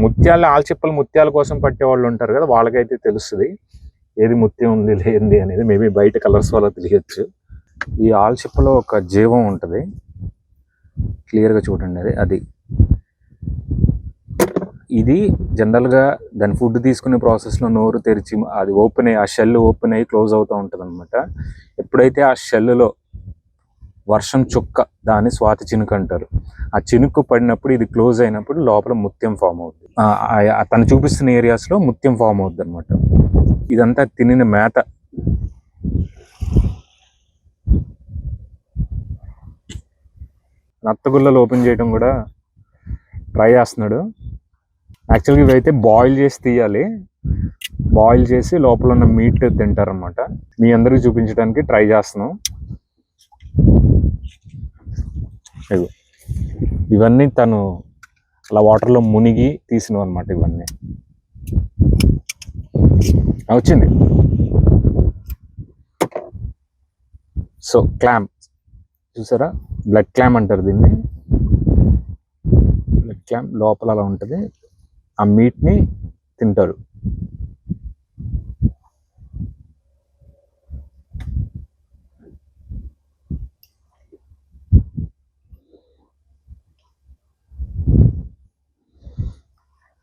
ముత్యాలు ఆల్చిప్పలు ముత్యాల కోసం పట్టే వాళ్ళు ఉంటారు కదా, వాళ్ళకైతే తెలుస్తుంది ఏది ముత్యం ఉంది లేనిది అనేది. మేబీ బయట కలర్స్ వల్ల తెలియచ్చు. ఈ ఆల్చిప్పలో ఒక జీవం ఉంటుంది, క్లియర్గా చూడండి. అది ఇది జనరల్గా దాని ఫుడ్ తీసుకునే ప్రాసెస్లో నోరు తెరిచి అది ఓపెన్ అయ్యి, ఆ షెల్ ఓపెన్ అయ్యి క్లోజ్ అవుతూ ఉంటుంది అనమాట. ఎప్పుడైతే ఆ షెల్లో వర్షం చుక్క, దాన్ని స్వాతి చినుకు అంటారు, ఆ చినుకు పడినప్పుడు ఇది క్లోజ్ అయినప్పుడు లోపల ముత్యం ఫామ్ అవుతుంది. తను చూపిస్తున్న ఏరియాస్లో ముత్యం ఫామ్ అవుతుంది అనమాట. ఇదంతా తినిన మేత. నత్తగుల్లలు ఓపెన్ చేయడం కూడా ట్రై చేస్తున్నాడు. యాక్చువల్గా ఇవైతే బాయిల్ చేసి తీయాలి, బాయిల్ చేసి లోపల ఉన్న మీట్ తింటారనమాట. మీ అందరికీ చూపించడానికి ట్రై చేస్తున్నాం. ఇవన్నీ తను అలా వాటర్లో మునిగి తీసినవి అనమాట. ఇవన్నీ వచ్చింది. సో క్లామ్ చూసారా, బ్లడ్ క్లామ్ అంటారు దీన్ని. బ్లడ్ క్లామ్ లోపల అలా ఉంటుంది, ఆ మీట్ని తింటారు.